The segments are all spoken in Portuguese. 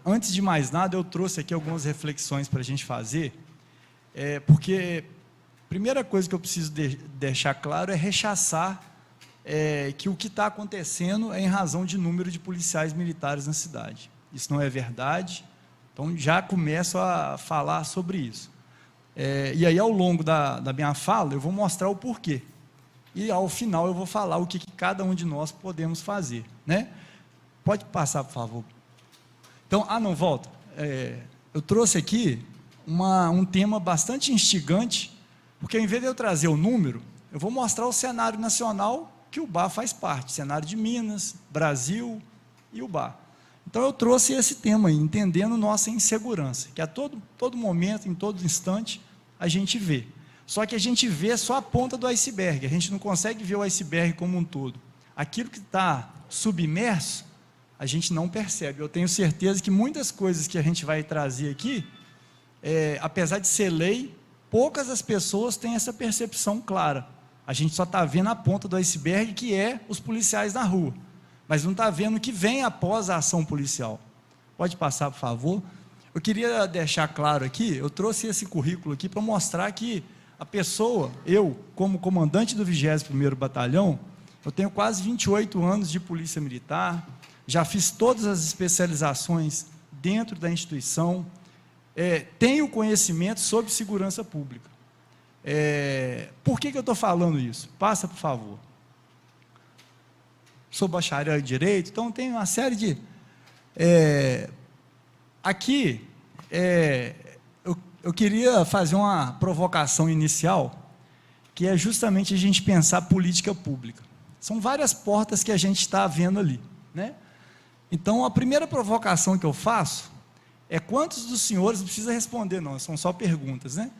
Antes de mais nada, eu trouxe aqui algumas reflexões para a gente fazer, porque a primeira coisa que eu preciso deixar claro é rechaçar que o que está acontecendo é em razão de número de policiais militares na cidade. Isso não é verdade, então já começo a falar sobre isso. E aí, ao longo da minha fala, eu vou mostrar o porquê. E, ao final, eu vou falar o que cada um de nós podemos fazer, né? Pode passar, por favor. Então, não, volta. Eu trouxe aqui um tema bastante instigante, porque, ao invés de eu trazer o número, eu vou mostrar o cenário nacional que o BAR faz parte, cenário de Minas, Brasil e o BAR. Então, eu trouxe esse tema aí, entendendo nossa insegurança, que a todo momento, em todo instante, a gente vê. Só que a gente vê só a ponta do iceberg, a gente não consegue ver o iceberg como um todo. Aquilo que está submerso, a gente não percebe. Eu tenho certeza que muitas coisas que a gente vai trazer aqui, apesar de ser lei, poucas as pessoas têm essa percepção clara. A gente só está vendo a ponta do iceberg, que é os policiais na rua, mas não está vendo o que vem após a ação policial. Pode passar, por favor. Eu queria deixar claro aqui, eu trouxe esse currículo aqui para mostrar que a pessoa, eu, como comandante do 21º Batalhão, eu tenho quase 28 anos de polícia militar, já fiz todas as especializações dentro da instituição, tenho conhecimento sobre segurança pública. Por que eu estou falando isso? Passa, por favor. Sou bacharel em Direito, então tenho uma série de... Aqui, eu queria fazer uma provocação inicial, que é justamente a gente pensar política pública. São várias portas que a gente está vendo ali, né? Então, a primeira provocação que eu faço é: quantos dos senhores, não precisa responder não, são só perguntas, né?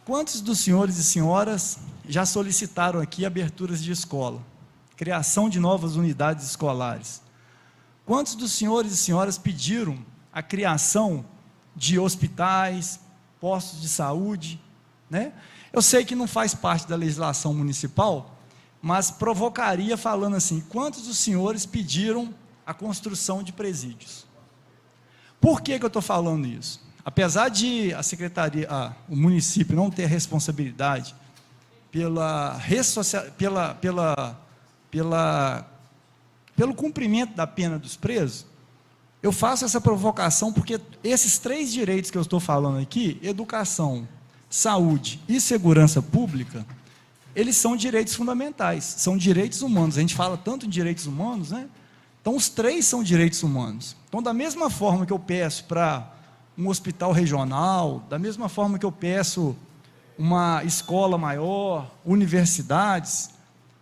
Quantos dos senhores e senhoras já solicitaram aqui aberturas de escola, criação de novas unidades escolares? Quantos dos senhores e senhoras pediram a criação de hospitais, postos de saúde, né? Eu sei que não faz parte da legislação municipal, mas provocaria falando assim: quantos dos senhores pediram a construção de presídios? Por que eu estou falando isso? Apesar de a secretaria, o município não ter responsabilidade pelo cumprimento da pena dos presos, eu faço essa provocação porque esses 3 direitos que eu estou falando aqui, educação, saúde e segurança pública, eles são direitos fundamentais, são direitos humanos. A gente fala tanto em direitos humanos, né? Então, os 3 são direitos humanos. Então, da mesma forma que eu peço para um hospital regional, da mesma forma que eu peço uma escola maior, universidades,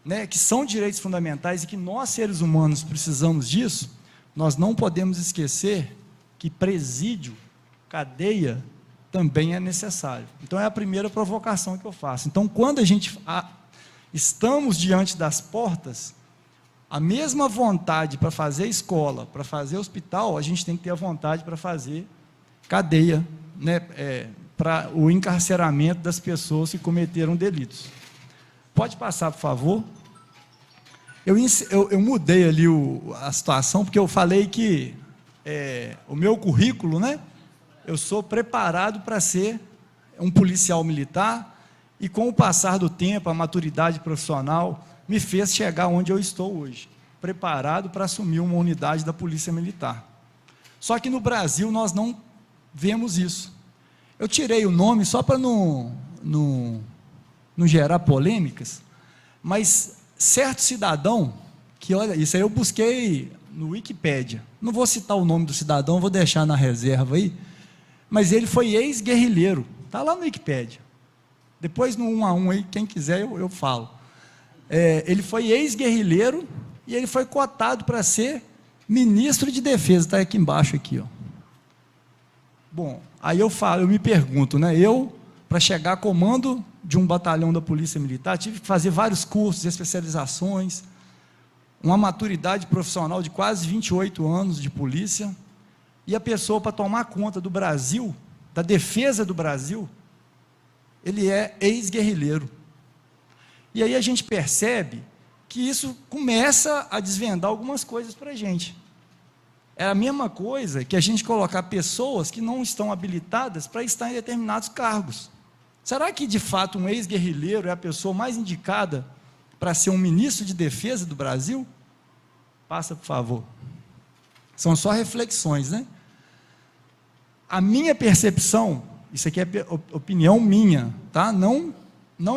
né, que são direitos fundamentais e que nós, seres humanos, precisamos disso, nós não podemos esquecer que presídio, cadeia, também é necessário. Então, é a primeira provocação que eu faço. Então, quando a gente estamos diante das portas, a mesma vontade para fazer escola, para fazer hospital, a gente tem que ter a vontade para fazer cadeia, né, para o encarceramento das pessoas que cometeram delitos. Pode passar, por favor. Eu mudei ali a situação, porque eu falei que o meu currículo, né, eu sou preparado para ser um policial militar, e com o passar do tempo, a maturidade profissional me fez chegar onde eu estou hoje, preparado para assumir uma unidade da Polícia Militar. Só que no Brasil nós não vemos isso. Eu tirei o nome só para não gerar polêmicas, mas certo cidadão, que olha, isso aí eu busquei no Wikipédia, não vou citar o nome do cidadão, vou deixar na reserva aí, mas ele foi ex-guerrilheiro, está lá no Wikipédia, depois no 1 a 1 aí, quem quiser eu falo. Ele foi ex-guerrilheiro e ele foi cotado para ser ministro de defesa, está aqui embaixo aqui, ó. Bom, aí eu me pergunto, né, para chegar a comando de um batalhão da Polícia Militar, tive que fazer vários cursos, especializações, uma maturidade profissional de quase 28 anos de polícia, e a pessoa, para tomar conta do Brasil, da defesa do Brasil, ele é ex-guerrilheiro. E aí a gente percebe que isso começa a desvendar algumas coisas para a gente. É a mesma coisa que a gente colocar pessoas que não estão habilitadas para estar em determinados cargos. Será que, de fato, um ex-guerrilheiro é a pessoa mais indicada para ser um ministro de defesa do Brasil? Passa, por favor. São só reflexões, né? A minha percepção, isso aqui é opinião minha, tá? Não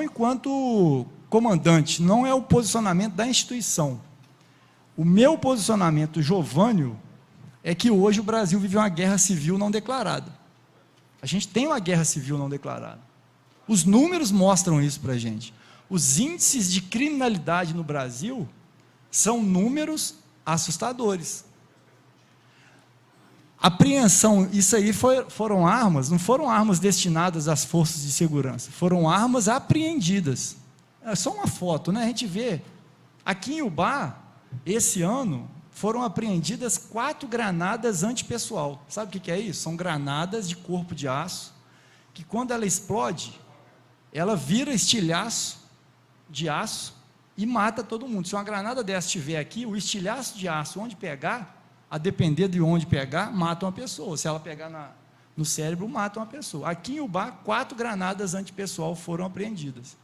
enquanto comandante, não é o posicionamento da instituição. O meu posicionamento, Jovânio, é que hoje o Brasil vive uma guerra civil não declarada. A gente tem uma guerra civil não declarada. Os números mostram isso para a gente. Os índices de criminalidade no Brasil são números assustadores. Apreensão, isso aí foram armas, não foram armas destinadas às forças de segurança, foram armas apreendidas. É só uma foto, né? A gente vê, aqui em Ubá, esse ano, foram apreendidas 4 granadas antipessoal. Sabe o que é isso? São granadas de corpo de aço, que quando ela explode, ela vira estilhaço de aço e mata todo mundo. Se uma granada dessa estiver aqui, o estilhaço de aço, onde pegar, a depender de onde pegar, mata uma pessoa. Se ela pegar no cérebro, mata uma pessoa. Aqui em Ubá, 4 granadas antipessoal foram apreendidas.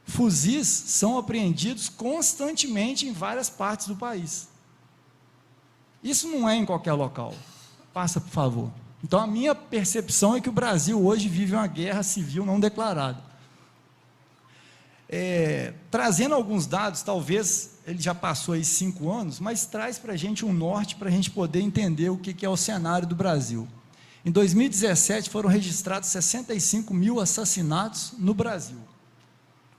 Fuzis são apreendidos constantemente em várias partes do país. Isso não é em qualquer local. Passa, por favor. Então, a minha percepção é que o Brasil hoje vive uma guerra civil não declarada. Trazendo alguns dados, talvez ele já passou aí 5 anos, mas traz para a gente um norte para a gente poder entender o que é o cenário do Brasil. Em 2017 foram registrados 65 mil assassinatos no Brasil,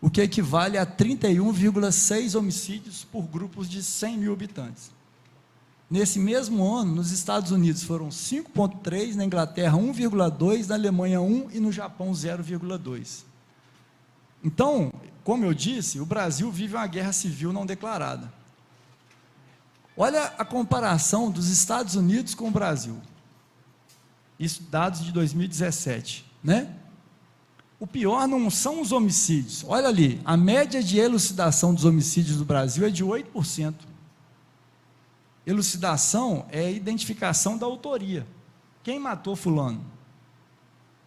o que equivale a 31,6 homicídios por grupos de 100 mil habitantes. Nesse mesmo ano, nos Estados Unidos foram 5,3, na Inglaterra 1,2, na Alemanha 1 e no Japão 0,2. Então, como eu disse, o Brasil vive uma guerra civil não declarada. Olha a comparação dos Estados Unidos com o Brasil. Isso, dados de 2017, né? O pior não são os homicídios. Olha ali, a média de elucidação dos homicídios do Brasil é de 8%. Elucidação é a identificação da autoria. Quem matou fulano?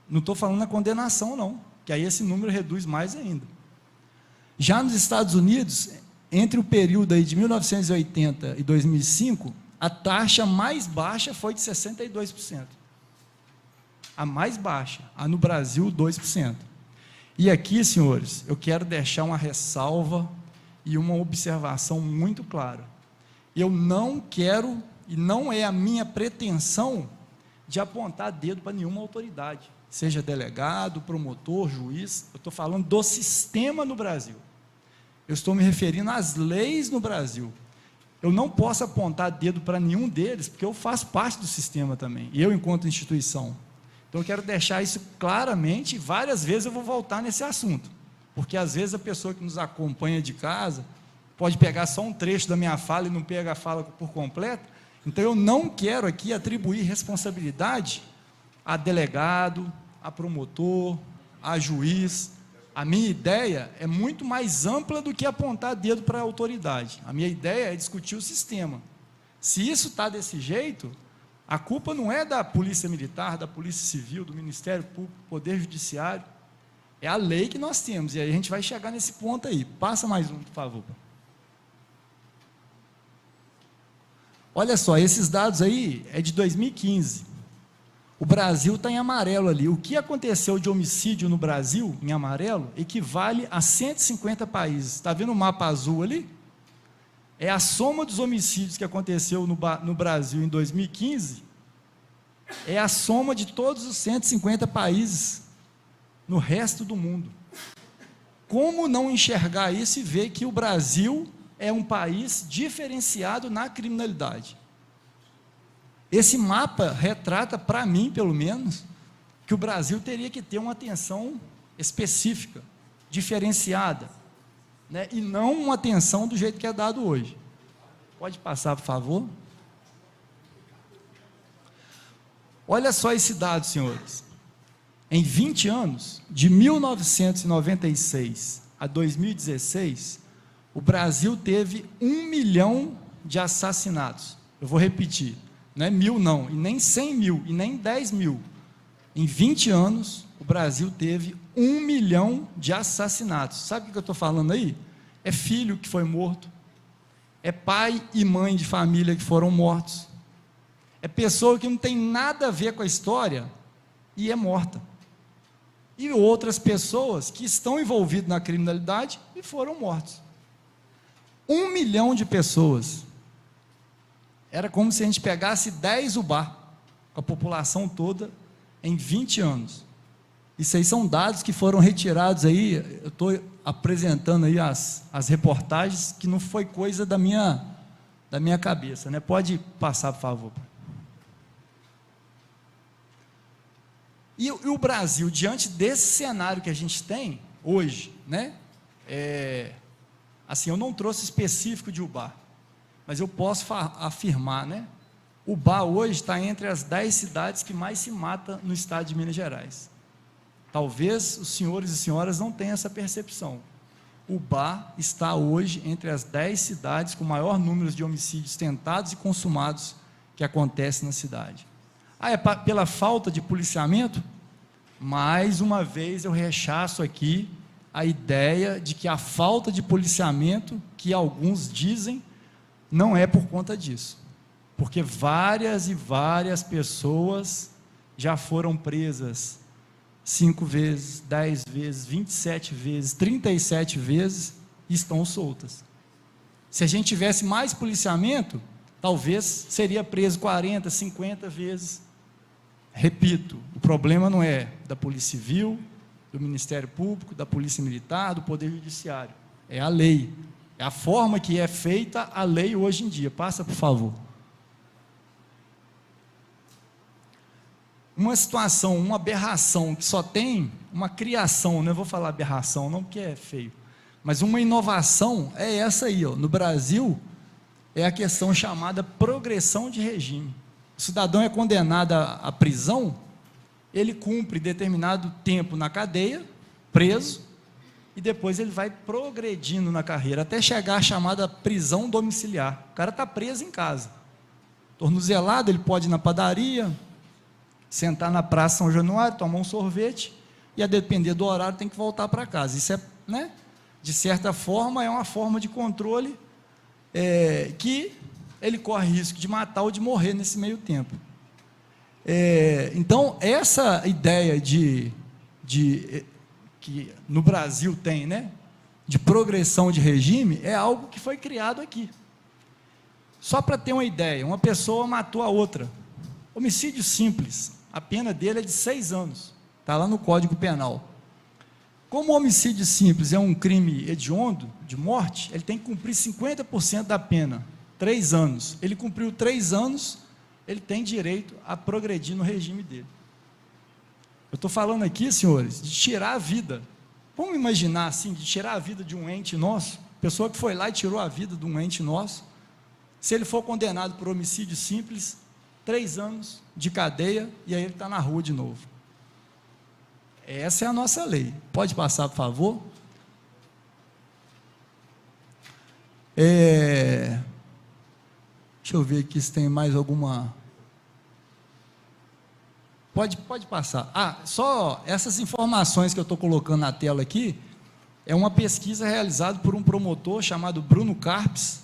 Não estou falando na condenação, não, que aí esse número reduz mais ainda. Já nos Estados Unidos, entre o período aí de 1980 e 2005, a taxa mais baixa foi de 62%. A mais baixa, a no Brasil 2%. E aqui, senhores, eu quero deixar uma ressalva e uma observação muito clara. Eu não quero, e não é a minha pretensão, de apontar dedo para nenhuma autoridade, seja delegado, promotor, juiz. Eu estou falando do sistema no Brasil. Eu estou me referindo às leis no Brasil. Eu não posso apontar dedo para nenhum deles, porque eu faço parte do sistema também, e eu enquanto instituição. Então eu quero deixar isso claramente, e várias vezes eu vou voltar nesse assunto, porque às vezes a pessoa que nos acompanha de casa pode pegar só um trecho da minha fala e não pega a fala por completo. Então eu não quero aqui atribuir responsabilidade a delegado, a promotor, a juiz. A minha ideia é muito mais ampla do que apontar dedo para a autoridade. A minha ideia é discutir o sistema. Se isso está desse jeito, a culpa não é da Polícia Militar, da Polícia Civil, do Ministério Público, do Poder Judiciário. É a lei que nós temos, e aí a gente vai chegar nesse ponto aí. Passa mais um, por favor. Olha só, esses dados aí é de 2015. O Brasil está em amarelo ali. O que aconteceu de homicídio no Brasil, em amarelo, equivale a 150 países. Está vendo o mapa azul ali? É a soma dos homicídios que aconteceu no Brasil em 2015, é a soma de todos os 150 países no resto do mundo. Como não enxergar isso e ver que o Brasil é um país diferenciado na criminalidade? Esse mapa retrata, para mim, pelo menos, que o Brasil teria que ter uma atenção específica, diferenciada, né? E não uma atenção do jeito que é dado hoje. Pode passar, por favor? Olha só esse dado, senhores. Em 20 anos, de 1996 a 2016, o Brasil teve 1 milhão de assassinatos. Eu vou repetir, não é 1.000 não, e nem 100 mil, e nem 10 mil. Em 20 anos, o Brasil teve 1 milhão de assassinatos. Sabe o que eu estou falando aí? É filho que foi morto, é pai e mãe de família que foram mortos, é pessoa que não tem nada a ver com a história e é morta. E outras pessoas que estão envolvidas na criminalidade e foram mortos. 1 milhão de pessoas. Era como se a gente pegasse 10 UBA, com a população toda, em 20 anos. Isso aí são dados que foram retirados aí, eu estou apresentando aí as reportagens, que não foi coisa da minha cabeça, né? Pode passar, por favor. E o Brasil, diante desse cenário que a gente tem hoje, né? Assim, eu não trouxe específico de UBA, mas eu posso afirmar, né? UBA hoje está entre as 10 cidades que mais se mata no estado de Minas Gerais. Talvez os senhores e senhoras não tenham essa percepção. UBA está hoje entre as 10 cidades com maior número de homicídios tentados e consumados que acontece na cidade. É pela falta de policiamento? Mais uma vez eu rechaço aqui a ideia de que a falta de policiamento, que alguns dizem, não é por conta disso. Porque várias e várias pessoas já foram presas 5 vezes, 10 vezes, 27 vezes, 37 vezes e estão soltas. Se a gente tivesse mais policiamento, talvez seria preso 40, 50 vezes. Repito, o problema não é da Polícia Civil, do Ministério Público, da Polícia Militar, do Poder Judiciário. É a lei. É a forma que é feita a lei hoje em dia. Passa, por favor. Uma situação, uma aberração que só tem uma criação, não vou falar aberração não, porque é feio, mas uma inovação é essa aí, ó. No Brasil, é a questão chamada progressão de regime. O cidadão é condenado à prisão, ele cumpre determinado tempo na cadeia, preso, e depois ele vai progredindo na carreira, até chegar à chamada prisão domiciliar. O cara está preso em casa, tornozelado, ele pode ir na padaria, sentar na Praça São Januário, tomar um sorvete, e a depender do horário tem que voltar para casa. Isso é, né, de certa forma, é uma forma de controle que ele corre risco de matar ou de morrer nesse meio tempo. Então, essa ideia que no Brasil tem, né, de progressão de regime, é algo que foi criado aqui. Só para ter uma ideia, uma pessoa matou a outra. Homicídio simples, a pena dele é de 6 anos, está lá no Código Penal. Como o homicídio simples é um crime hediondo, de morte, ele tem que cumprir 50% da pena, 3 anos. Ele cumpriu 3 anos, ele tem direito a progredir no regime dele. Eu estou falando aqui, senhores, de tirar a vida. Vamos imaginar assim, de tirar a vida de um ente nosso, pessoa que foi lá e tirou a vida de um ente nosso, se ele for condenado por homicídio simples, 3 anos de cadeia, e aí ele está na rua de novo. Essa é a nossa lei. Pode passar, por favor? Deixa eu ver aqui se tem mais alguma... Pode passar. Só essas informações que eu estou colocando na tela aqui, é uma pesquisa realizada por um promotor chamado Bruno Carpes,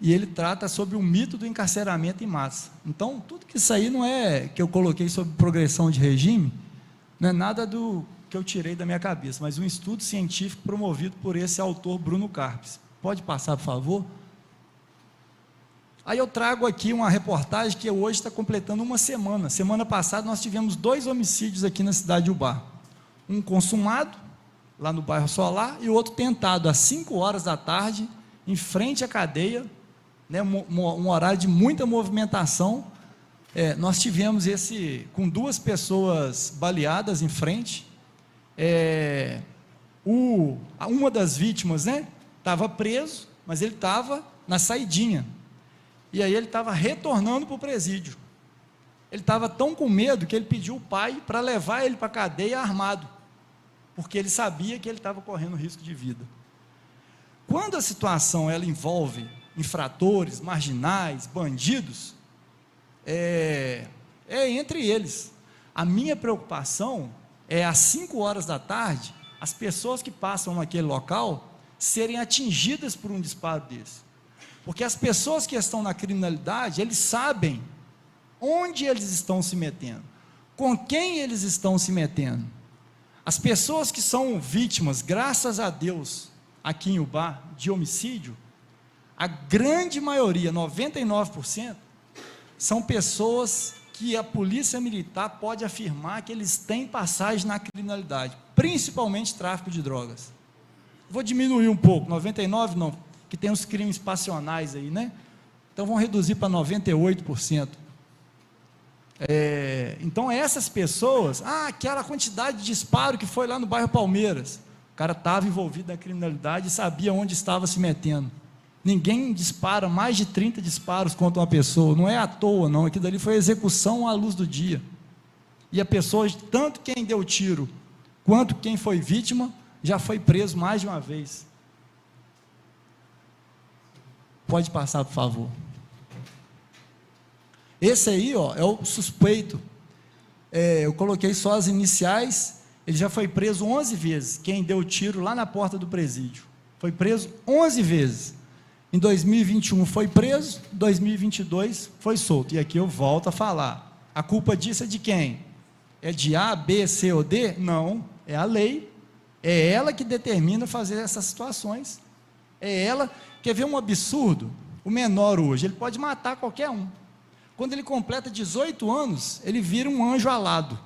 e ele trata sobre o mito do encarceramento em massa. Então, tudo que isso aí não é que eu coloquei sobre progressão de regime, não é nada do que eu tirei da minha cabeça, mas um estudo científico promovido por esse autor Bruno Carpes. Pode passar, por favor? Aí eu trago aqui uma reportagem que hoje está completando uma semana. Semana passada nós tivemos 2 homicídios aqui na cidade de Ubá. Um consumado, lá no bairro Solar, e o outro tentado, às 5 horas da tarde, em frente à cadeia, né, um horário de muita movimentação. Nós tivemos com 2 pessoas baleadas em frente. Uma das vítimas, né, estava preso, mas ele estava na saidinha. E aí ele estava retornando para o presídio. Ele estava tão com medo que ele pediu o pai para levar ele para a cadeia armado, porque ele sabia que ele estava correndo risco de vida. Quando a situação ela envolve infratores, marginais, bandidos, é entre eles. A minha preocupação é, às 5 horas da tarde, as pessoas que passam naquele local serem atingidas por um disparo desse. Porque as pessoas que estão na criminalidade, eles sabem onde eles estão se metendo, com quem eles estão se metendo. As pessoas que são vítimas, graças a Deus, aqui em Ubá, de homicídio, a grande maioria, 99%, são pessoas que a polícia militar pode afirmar que eles têm passagem na criminalidade, principalmente tráfico de drogas. Vou diminuir um pouco, 99% não, que tem os crimes passionais aí, né? Então vamos reduzir para 98%. Então essas pessoas, aquela quantidade de disparo que foi lá no bairro Palmeiras, o cara estava envolvido na criminalidade e sabia onde estava se metendo. Ninguém dispara mais de 30 disparos contra uma pessoa, não é à toa não, aquilo dali foi execução à luz do dia, e a pessoa, tanto quem deu o tiro, quanto quem foi vítima, já foi preso mais de uma vez. Pode passar, por favor. Esse aí, ó, é o suspeito, eu coloquei só as iniciais, ele já foi preso 11 vezes, quem deu o tiro lá na porta do presídio, foi preso 11 vezes, em 2021 foi preso, 2022 foi solto, e aqui eu volto a falar, a culpa disso é de quem? É de A, B, C ou D? Não, é a lei, é ela que determina fazer essas situações, é ela. Quer ver um absurdo? O menor hoje, ele pode matar qualquer um, quando ele completa 18 anos, ele vira um anjo alado,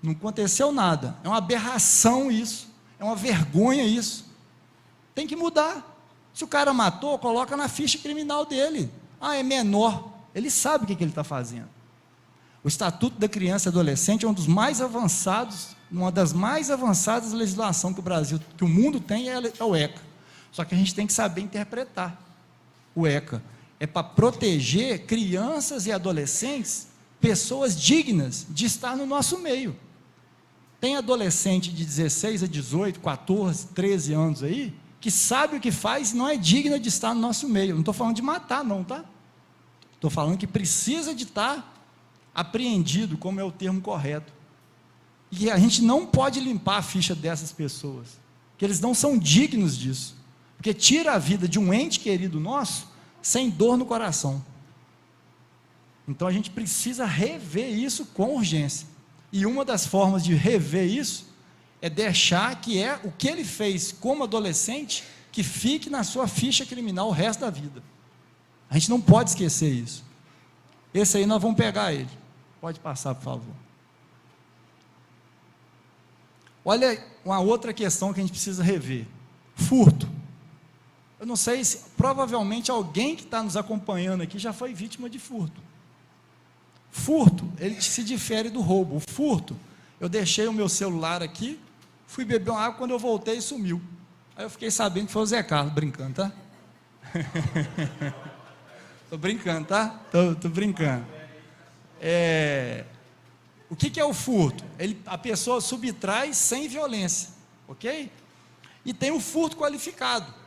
não aconteceu nada, é uma aberração isso, é uma vergonha isso, tem que mudar. Se o cara matou, coloca na ficha criminal dele, é menor, ele sabe o que ele está fazendo. O Estatuto da Criança e Adolescente é um dos mais avançados, uma das mais avançadas legislações que o Brasil, que o mundo tem, é o ECA, só que a gente tem que saber interpretar o ECA, é para proteger crianças e adolescentes, pessoas dignas de estar no nosso meio. Tem adolescente de 16 a 18, 14, 13 anos aí, que sabe o que faz e não é digna de estar no nosso meio. Não estou falando de matar não, tá? Estou falando que precisa de estar apreendido, como é o termo correto. E a gente não pode limpar a ficha dessas pessoas, que eles não são dignos disso, porque tira a vida de um ente querido nosso, sem dor no coração. Então a gente precisa rever isso com urgência, e uma das formas de rever isso, é deixar que o que ele fez como adolescente, que fique na sua ficha criminal o resto da vida. A gente não pode esquecer isso. Esse aí nós vamos pegar ele, pode passar por favor. Olha uma outra questão que a gente precisa rever, furto. Eu não sei se, provavelmente alguém que está nos acompanhando aqui já foi vítima de furto. Furto, ele se difere do roubo. O furto, eu deixei o meu celular aqui, fui beber uma água, quando eu voltei sumiu. Aí eu fiquei sabendo que foi o Zé Carlos, brincando, tá? Estou brincando, tá? Estou brincando. O que é o furto? A pessoa subtrai sem violência, ok? E tem o furto qualificado.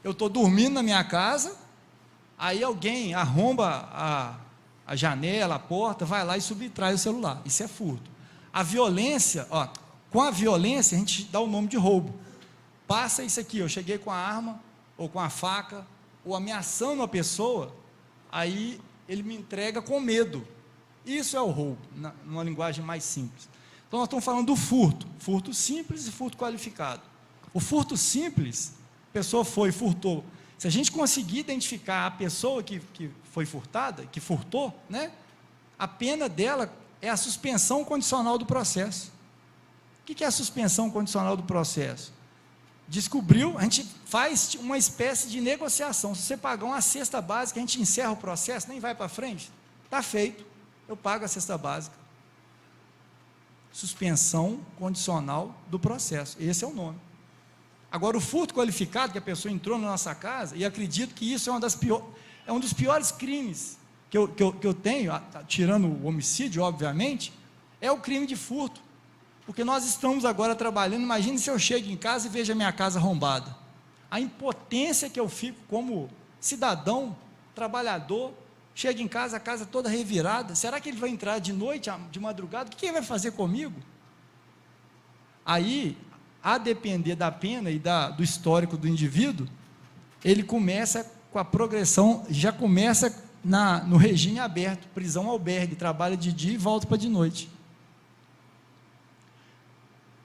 Eu estou dormindo na minha casa, aí alguém arromba a janela, a porta, vai lá e subtrai o celular. Isso é furto. A violência, com a violência a gente dá o nome de roubo. Passa isso aqui, eu cheguei com a arma, ou com a faca, ou ameaçando a pessoa, aí ele me entrega com medo. Isso é o roubo, numa linguagem mais simples. Então nós estamos falando do furto simples e furto qualificado. O furto simples, a pessoa furtou. Se a gente conseguir identificar a pessoa que foi furtada, que furtou, né, a pena dela é a suspensão condicional do processo. O que é a suspensão condicional do processo? Descobriu, a gente faz uma espécie de negociação. Se você pagar uma cesta básica, a gente encerra o processo, nem vai para frente, está feito, eu pago a cesta básica. Suspensão condicional do processo, esse é o nome. Agora, o furto qualificado, que a pessoa entrou na nossa casa, e acredito que isso é um dos piores crimes que eu tenho, tirando o homicídio, obviamente, é o crime de furto, porque nós estamos agora trabalhando. Imagine se eu chego em casa e vejo a minha casa arrombada, a impotência que eu fico como cidadão, trabalhador, chega em casa, a casa toda revirada, será que ele vai entrar de noite, de madrugada? O que ele vai fazer comigo? Aí, a depender da pena e do histórico do indivíduo, ele começa com a progressão, já começa no regime aberto, prisão albergue, trabalha de dia e volta para de noite.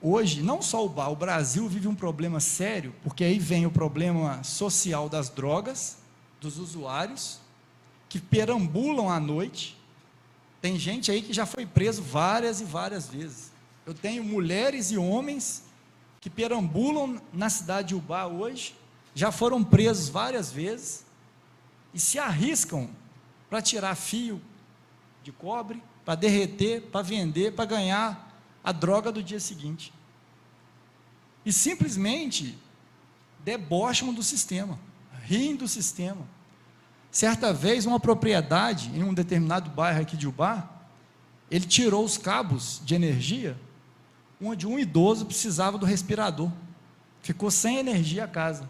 Hoje, não só o Brasil vive um problema sério, porque aí vem o problema social das drogas, dos usuários, que perambulam à noite. Tem gente aí que já foi preso várias e várias vezes. Eu tenho mulheres e homens que perambulam na cidade de Ubá hoje, já foram presos várias vezes, e se arriscam para tirar fio de cobre, para derreter, para vender, para ganhar a droga do dia seguinte. E simplesmente debocham do sistema, riem do sistema. Certa vez, uma propriedade, em um determinado bairro aqui de Ubá, ele tirou os cabos de energia, onde um idoso precisava do respirador. Ficou sem energia a casa.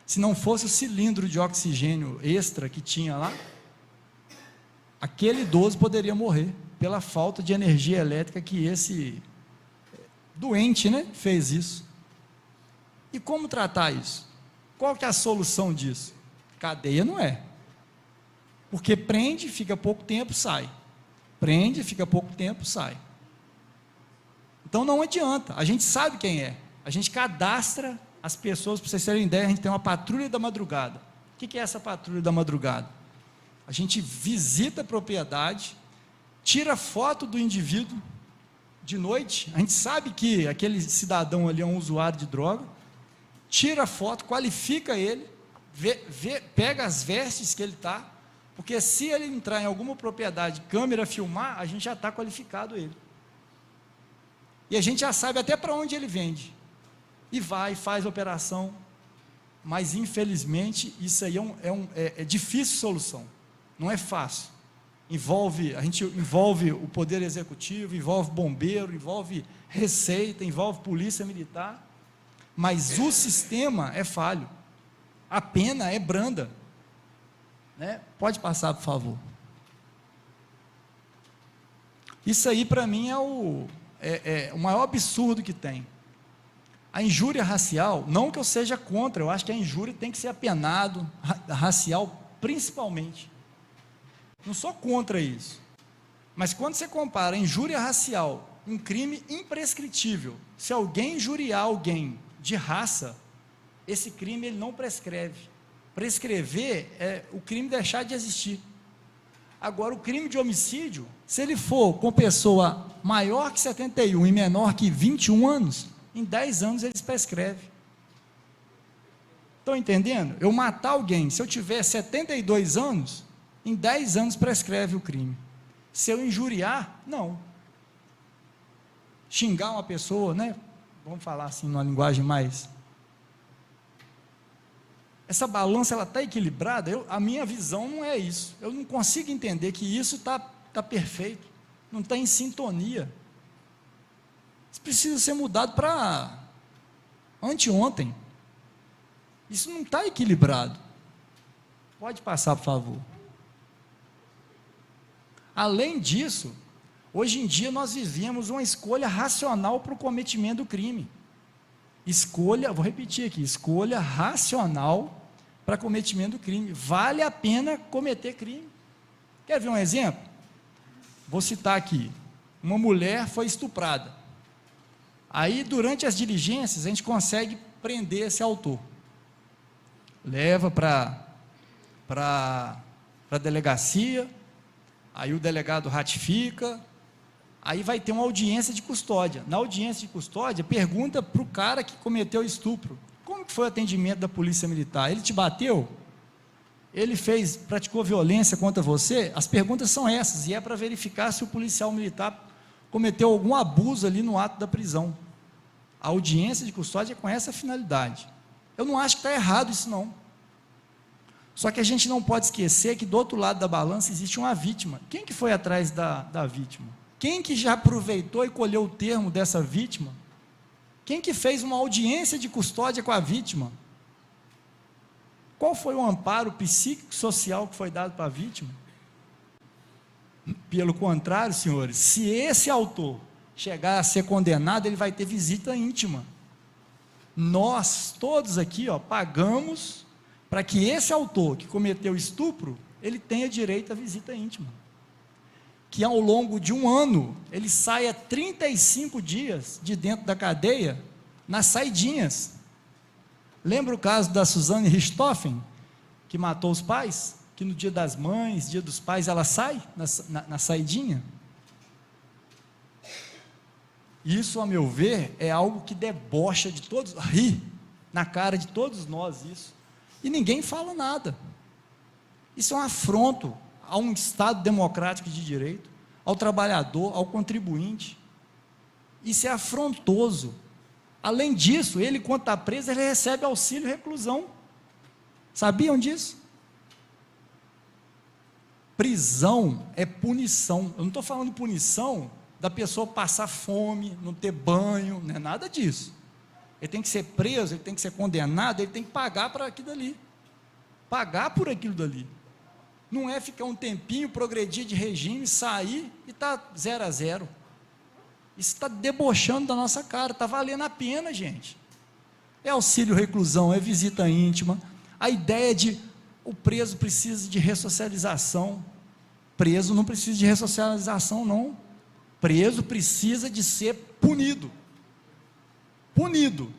Se não fosse o cilindro de oxigênio extra que tinha lá, aquele idoso poderia morrer pela falta de energia elétrica que esse doente, fez isso. E como tratar isso? Qual que é a solução disso? Cadeia não é. Porque prende, fica pouco tempo, sai. Prende, fica pouco tempo, sai. Então não adianta, a gente sabe quem é. A gente cadastra as pessoas, para vocês terem ideia, a gente tem uma patrulha da madrugada. O que é essa patrulha da madrugada? A gente visita a propriedade, tira foto do indivíduo de noite, a gente sabe que aquele cidadão ali é um usuário de droga, tira a foto, qualifica ele, pega as vestes que ele está, porque se ele entrar em alguma propriedade, câmera filmar, a gente já está qualificado ele. E a gente já sabe até para onde ele vende. E vai, faz a operação, mas infelizmente isso aí é difícil solução, não é fácil. A gente envolve o poder executivo, envolve bombeiro, envolve receita, envolve polícia militar, mas o sistema é falho, a pena é branda, Pode passar, por favor. Isso aí para mim é o maior absurdo que tem. A injúria racial, não que eu seja contra, eu acho que a injúria tem que ser apenado, racial principalmente. Não sou contra isso. Mas quando você compara a injúria racial, um crime imprescritível, se alguém injuriar alguém de raça, esse crime ele não prescreve. Prescrever é o crime deixar de existir. Agora, o crime de homicídio, se ele for com pessoa maior que 71 e menor que 21 anos, em 10 anos eles prescrevem. Estão entendendo? Eu matar alguém, se eu tiver 72 anos, em 10 anos prescreve o crime. Se eu injuriar, não. Xingar uma pessoa, vamos falar assim, numa linguagem mais... Essa balança, ela está equilibrada? A minha visão não é isso. Eu não consigo entender que isso está perfeito. Não está em sintonia. Isso precisa ser mudado para anteontem. Isso não está equilibrado. Pode passar, por favor. Além disso, hoje em dia nós vivemos uma escolha racional para o cometimento do crime. Vou repetir aqui, escolha racional para cometimento do crime. Vale a pena cometer crime. Quer ver um exemplo? Vou citar aqui. Uma mulher foi estuprada. Aí, durante as diligências, a gente consegue prender esse autor. Leva para a delegacia, aí o delegado ratifica, aí vai ter uma audiência de custódia. Na audiência de custódia, pergunta para o cara que cometeu o estupro: como que foi o atendimento da polícia militar? Ele te bateu? Ele praticou violência contra você? As perguntas são essas, e é para verificar se o policial militar cometeu algum abuso ali no ato da prisão. A audiência de custódia é com essa finalidade. Eu não acho que está errado isso não. Só que a gente não pode esquecer que do outro lado da balança existe uma vítima. Quem que foi atrás da vítima? Quem que já aproveitou e colheu o termo dessa vítima? Quem que fez uma audiência de custódia com a vítima? Qual foi o amparo psíquico-social que foi dado para a vítima? Pelo contrário, senhores, se esse autor chegar a ser condenado, ele vai ter visita íntima. Nós, todos aqui, pagamos para que esse autor que cometeu estupro, ele tenha direito à visita íntima. Que ao longo de um ano, ele saia 35 dias de dentro da cadeia, nas saidinhas. Lembra o caso da Suzane Richthofen, que matou os pais? Que no dia das mães, dia dos pais, ela sai na saidinha? Isso, a meu ver, é algo que debocha de todos, ri na cara de todos nós isso. E ninguém fala nada. Isso é um afronto a um Estado democrático de direito, ao trabalhador, ao contribuinte. Isso é afrontoso. Além disso, ele, quando está preso, ele recebe auxílio reclusão. Sabiam disso? Prisão é punição. Eu não estou falando punição da pessoa passar fome, não ter banho, não é nada disso. Ele tem que ser preso, ele tem que ser condenado, ele tem que pagar para aquilo dali. Pagar por aquilo dali. Não é ficar um tempinho, progredir de regime, sair e está 0 a 0. Isso está debochando da nossa cara, está valendo a pena, gente. É auxílio reclusão, é visita íntima. A ideia de o preso precisa de ressocialização. Preso não precisa de ressocialização, não. Preso precisa de ser punido. Punido.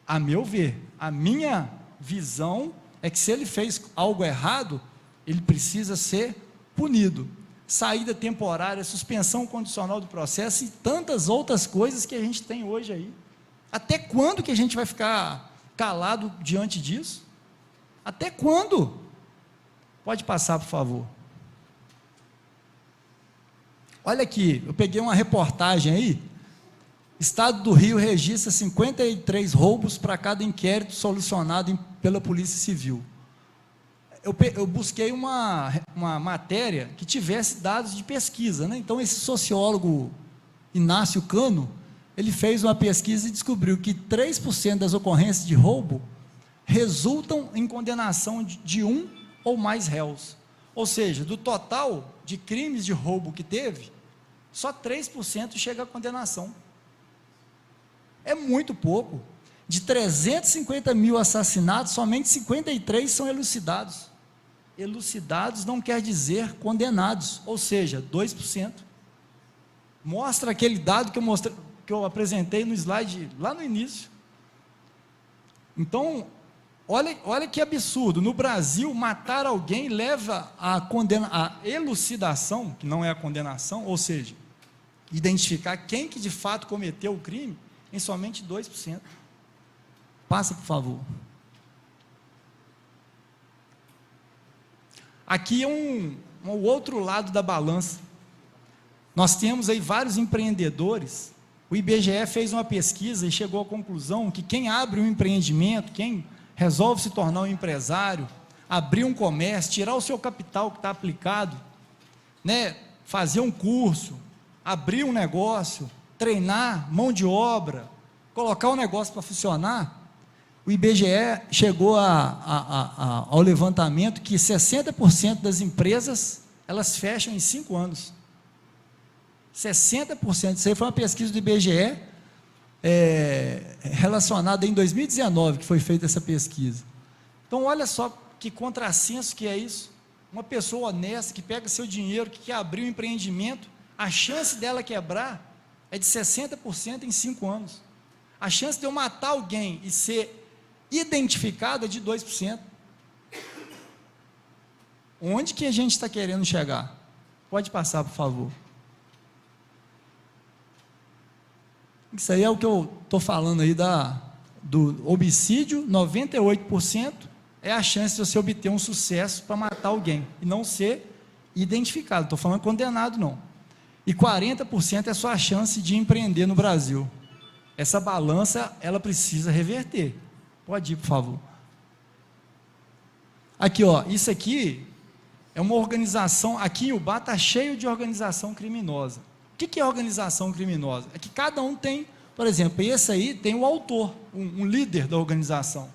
A meu ver, a minha visão é que se ele fez algo errado, ele precisa ser punido. Saída temporária, suspensão condicional do processo e tantas outras coisas que a gente tem hoje aí. Até quando que a gente vai ficar calado diante disso? Até quando? Pode passar, por favor. Olha aqui, eu peguei uma reportagem aí. Estado do Rio registra 53 roubos para cada inquérito solucionado pela Polícia Civil. Eu busquei uma matéria que tivesse dados de pesquisa, né? Então esse sociólogo Inácio Cano, ele fez uma pesquisa e descobriu que 3% das ocorrências de roubo resultam em condenação de um ou mais réus. Ou seja, do total de crimes de roubo que teve, só 3% chega à condenação. É muito pouco. De 350 mil assassinatos, somente 53 são elucidados. Elucidados não quer dizer condenados, ou seja, 2%. Mostra aquele dado que eu apresentei no slide lá no início. Então, olha que absurdo. No Brasil, matar alguém leva a elucidação, que não é a condenação, ou seja, identificar quem que de fato cometeu o crime, em somente 2%. Passa, por favor. Aqui é um outro lado da balança. Nós temos aí vários empreendedores. O IBGE fez uma pesquisa e chegou à conclusão que quem abre um empreendimento, quem resolve se tornar um empresário, abrir um comércio, tirar o seu capital que está aplicado, né, fazer um curso, abrir um negócio, treinar mão de obra, colocar o negócio para funcionar, o IBGE chegou ao levantamento que 60% das empresas, elas fecham em 5 anos. 60%, isso aí foi uma pesquisa do IBGE, relacionada em 2019, que foi feita essa pesquisa. Então, olha só que contrassenso que é isso. Uma pessoa honesta, que pega seu dinheiro, que quer abrir um empreendimento, a chance dela quebrar é de 60% em 5 anos. A chance de eu matar alguém e ser identificado é de 2%. Onde que a gente está querendo chegar? Pode passar, por favor. Isso aí é o que eu estou falando aí do homicídio. 98% é a chance de você obter um sucesso para matar alguém e não ser identificado. Estou falando condenado, não. E 40% é só a chance de empreender no Brasil. Essa balança, ela precisa reverter. Pode ir, por favor. Aqui, ó, isso aqui é uma organização. Aqui em Ubá está cheio de organização criminosa. O que é organização criminosa? É que cada um tem, por exemplo, esse aí tem o autor, um líder da organização.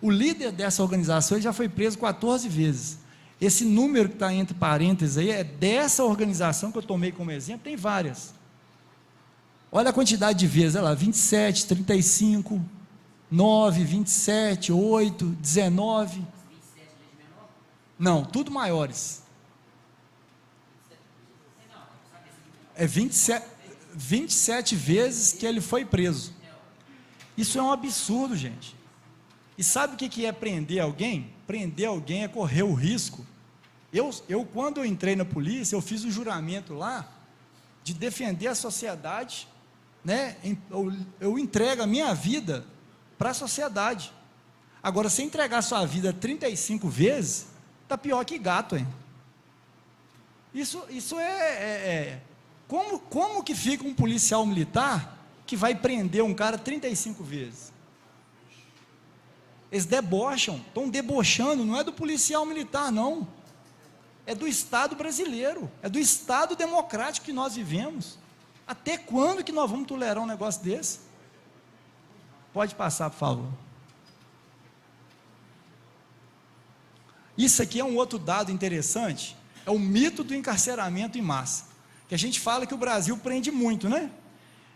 O líder dessa organização ele já foi preso 14 vezes. Esse número que está entre parênteses aí é dessa organização que eu tomei como exemplo, tem várias. Olha a quantidade de vezes, olha lá, 27, 35, 9, 27, 8, 19. Não, tudo maiores. É 27 vezes que ele foi preso. Isso é um absurdo, gente. E sabe o que é prender alguém? Prender alguém é correr o risco. Quando eu entrei na polícia, eu fiz um juramento lá de defender a sociedade, né? Eu entrego a minha vida para a sociedade. Agora, se entregar sua vida 35 vezes, está pior que gato, hein? Isso como que fica um policial militar que vai prender um cara 35 vezes? Eles debocham, estão debochando, não é do policial militar, não. É do Estado brasileiro, é do Estado democrático que nós vivemos. Até quando que nós vamos tolerar um negócio desse? Pode passar, por favor. Isso aqui é um outro dado interessante, é o mito do encarceramento em massa, que a gente fala que o Brasil prende muito, né?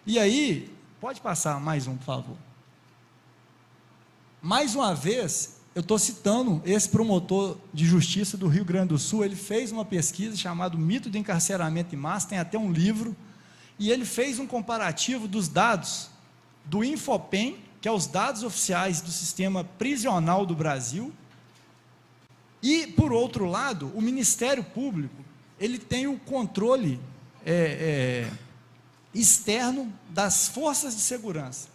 E aí, pode passar mais um, por favor. Mais uma vez, eu estou citando esse promotor de justiça do Rio Grande do Sul, ele fez uma pesquisa chamada Mito do Encarceramento em Massa, tem até um livro, e ele fez um comparativo dos dados do Infopem, que é os dados oficiais do sistema prisional do Brasil, e, por outro lado, o Ministério Público, ele tem o controle externo das forças de segurança.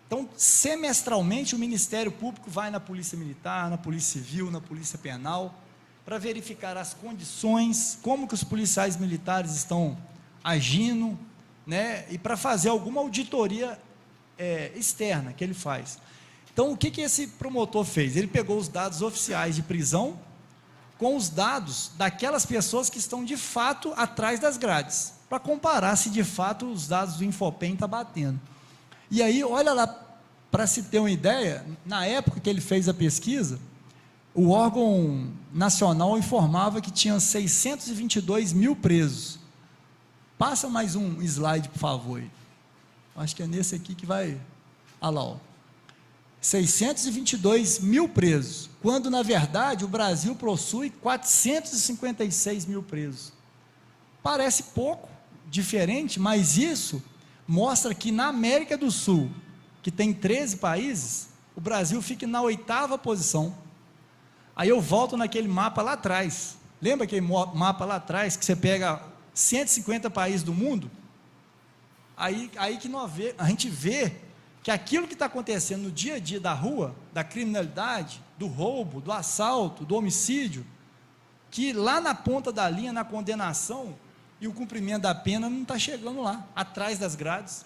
Então, semestralmente, o Ministério Público vai na Polícia Militar, na Polícia Civil, na Polícia Penal, para verificar as condições, como que os policiais militares estão agindo, né, e para fazer alguma auditoria externa que ele faz. Então, o que esse promotor fez? Ele pegou os dados oficiais de prisão com os dados daquelas pessoas que estão de fato atrás das grades, para comparar se de fato os dados do Infopem estão batendo. E aí, olha lá, para se ter uma ideia, na época que ele fez a pesquisa, o órgão nacional informava que tinha 622 mil presos. Passa mais um slide, por favor. Acho que é nesse aqui que vai... Olha lá, ó. 622 mil presos, quando na verdade o Brasil possui 456 mil presos. Parece pouco, diferente, mas isso mostra que na América do Sul, que tem 13 países, o Brasil fica na 8ª posição. Aí eu volto naquele mapa lá atrás, lembra aquele mapa lá atrás, que você pega 150 países do mundo? Aí que a gente vê que aquilo que está acontecendo no dia a dia da rua, da criminalidade, do roubo, do assalto, do homicídio, que lá na ponta da linha, na condenação e o cumprimento da pena não está chegando lá, atrás das grades.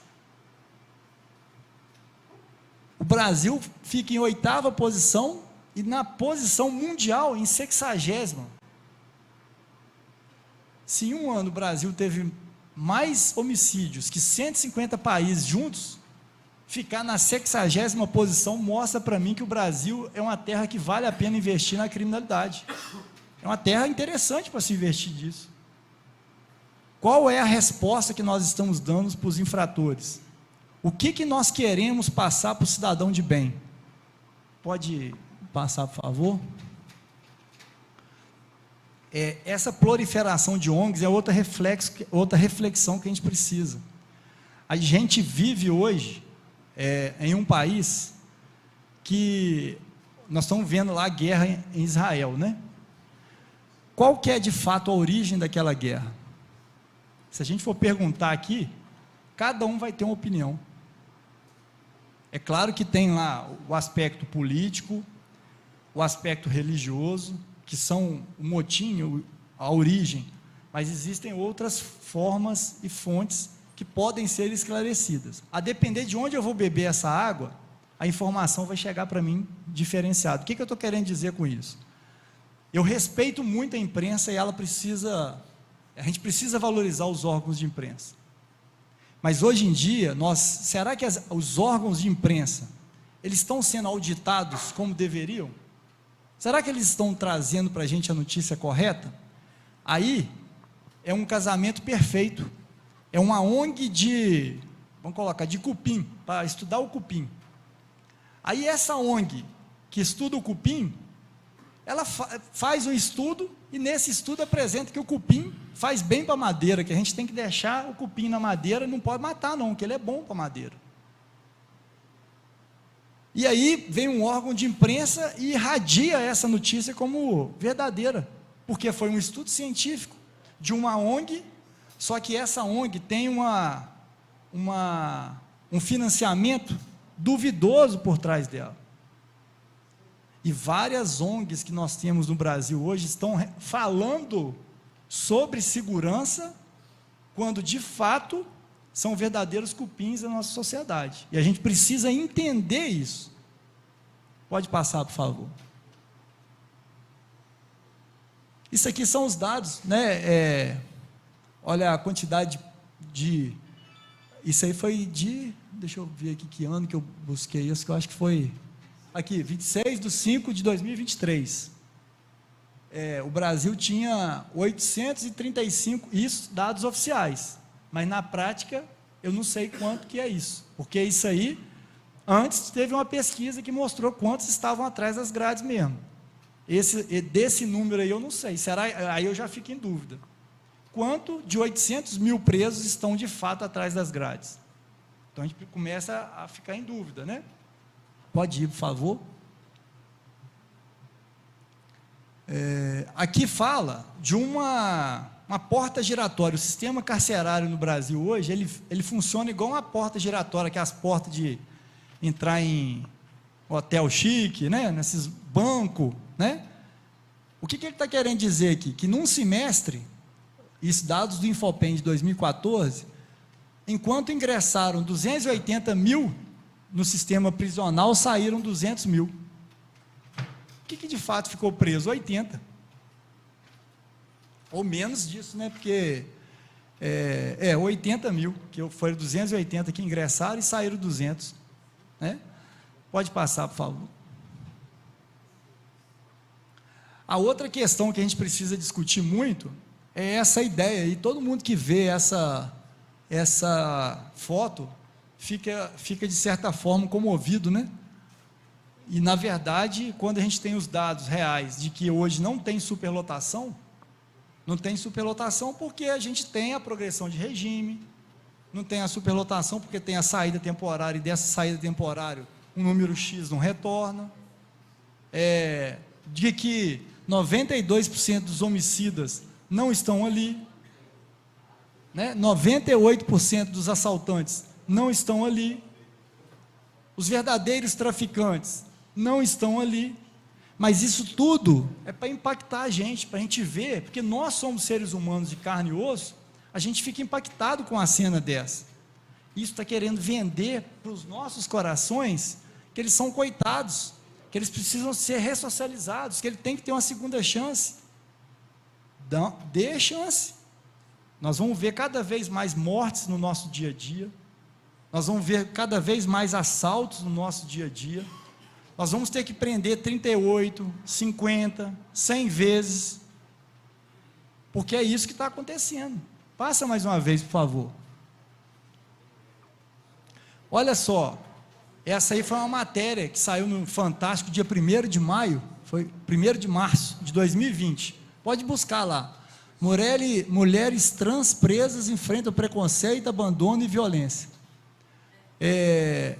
O Brasil fica em 8ª posição e na posição mundial em 60ª. Se em um ano o Brasil teve mais homicídios que 150 países juntos, ficar na 60ª posição mostra para mim que o Brasil é uma terra que vale a pena investir na criminalidade. É uma terra interessante para se investir disso. Qual é a resposta que nós estamos dando para os infratores? O que nós queremos passar para o cidadão de bem? Pode passar, por favor? Essa proliferação de ONGs é outra reflexão que a gente precisa. A gente vive hoje em um país que nós estamos vendo lá a guerra em Israel, né? Qual que é de fato a origem daquela guerra? Se a gente for perguntar aqui, cada um vai ter uma opinião. É claro que tem lá o aspecto político, o aspecto religioso, que são o motim, a origem, mas existem outras formas e fontes que podem ser esclarecidas. A depender de onde eu vou beber essa água, a informação vai chegar para mim diferenciada. O que eu estou querendo dizer com isso? Eu respeito muito a imprensa e a gente precisa valorizar os órgãos de imprensa. Mas hoje em dia, será que os órgãos de imprensa, eles estão sendo auditados como deveriam? Será que eles estão trazendo para a gente a notícia correta? Aí, é um casamento perfeito, é uma ONG de, vamos colocar, de cupim, para estudar o cupim. Aí essa ONG que estuda o cupim, ela faz um estudo, e nesse estudo apresenta que o cupim faz bem para a madeira, que a gente tem que deixar o cupim na madeira, não pode matar não, que ele é bom para a madeira. E aí vem um órgão de imprensa e irradia essa notícia como verdadeira, porque foi um estudo científico de uma ONG, só que essa ONG tem um financiamento duvidoso por trás dela. E várias ONGs que nós temos no Brasil hoje estão falando sobre segurança, quando de fato são verdadeiros cupins da nossa sociedade. E a gente precisa entender isso. Pode passar, por favor. Isso aqui são os dados, né? Olha a quantidade de... Isso aí foi de... Deixa eu ver aqui que ano que eu busquei isso, que eu acho que foi... Aqui, 26/5/2023. O Brasil tinha 835, isso, dados oficiais. Mas na prática, eu não sei quanto que é isso. Porque isso aí, antes teve uma pesquisa que mostrou quantos estavam atrás das grades mesmo. Desse número aí eu não sei. Aí eu já fico em dúvida. Quanto de 800 mil presos estão de fato atrás das grades? Então a gente começa a ficar em dúvida, né? Pode ir, por favor. Aqui fala de uma porta giratória. O sistema carcerário no Brasil hoje, ele funciona igual uma porta giratória, que é as portas de entrar em hotel chique, né? Nesses bancos, né? O que ele está querendo dizer aqui? Que num semestre, isso dados do Infopem de 2014, enquanto ingressaram 280 mil no sistema prisional, saíram 200 mil. O que de fato ficou preso? 80. Ou menos disso, né? Porque 80 mil, que foram 280 que ingressaram e saíram 200. Né? Pode passar, por favor. A outra questão que a gente precisa discutir muito é essa ideia, e todo mundo que vê essa foto fica de certa forma comovido, né? E na verdade, quando a gente tem os dados reais de que hoje não tem superlotação porque a gente tem a progressão de regime, não tem a superlotação porque tem a saída temporária, e dessa saída temporária um número X não retorna, de que 92% dos homicidas não estão ali, né? 98% dos assaltantes não estão ali, os verdadeiros traficantes não estão ali, mas isso tudo é para impactar a gente, para a gente ver, porque nós somos seres humanos de carne e osso, a gente fica impactado com a cena dessa. Isso está querendo vender para os nossos corações que eles são coitados, que eles precisam ser ressocializados, que ele tem que ter uma segunda chance. Dê chance. Nós vamos ver cada vez mais mortes no nosso dia a dia, nós vamos ver cada vez mais assaltos no nosso dia a dia, nós vamos ter que prender 38, 50, 100 vezes, porque é isso que está acontecendo. Passa mais uma vez, por favor. Olha só, essa aí foi uma matéria que saiu no Fantástico dia 1º de maio, foi 1º de março de 2020, pode buscar lá. Mulheres trans presas enfrentam preconceito, abandono e violência.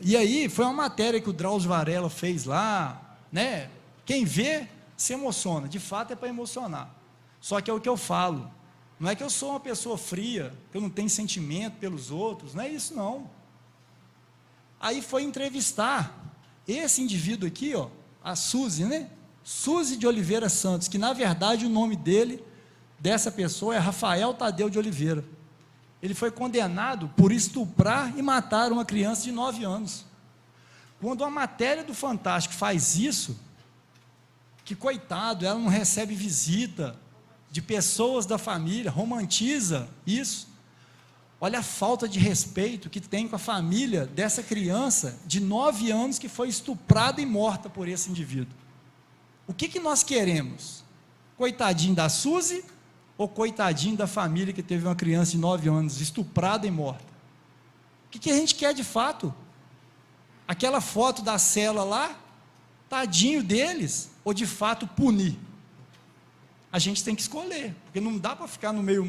E aí foi uma matéria que o Drauzio Varela fez lá, né? Quem vê se emociona, de fato é para emocionar. Só que é o que eu falo, não é que eu sou uma pessoa fria, que eu não tenho sentimento pelos outros, não é isso não. Aí foi entrevistar esse indivíduo aqui, ó, a Suzy, né? Suzy de Oliveira Santos, que na verdade o nome dessa pessoa é Rafael Tadeu de Oliveira. Ele foi condenado por estuprar e matar uma criança de 9 anos. Quando a matéria do Fantástico faz isso, que coitado, ela não recebe visita de pessoas da família, romantiza isso. Olha a falta de respeito que tem com a família dessa criança de 9 anos que foi estuprada e morta por esse indivíduo. O que nós queremos? Coitadinho da Suzy ou coitadinho da família que teve uma criança de 9 anos estuprada e morta? O que a gente quer de fato? Aquela foto da cela lá, tadinho deles, ou de fato punir? A gente tem que escolher, porque não dá para ficar no meio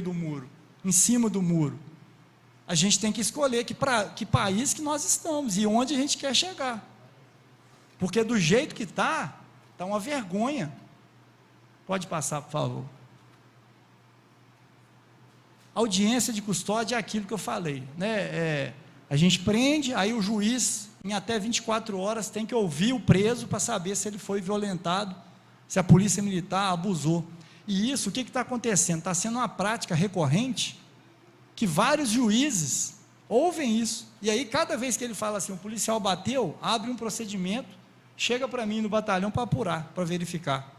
do muro, em cima do muro. A gente tem que escolher que país que nós estamos e onde a gente quer chegar. Porque do jeito que está uma vergonha. Pode passar, por favor. Audiência de custódia é aquilo que eu falei, né? A gente prende, aí o juiz, em até 24 horas, tem que ouvir o preso para saber se ele foi violentado, se a polícia militar abusou. E isso, o que está acontecendo? Está sendo uma prática recorrente, que vários juízes ouvem isso, e aí cada vez que ele fala assim, o policial bateu, abre um procedimento, chega para mim no batalhão para apurar, para verificar.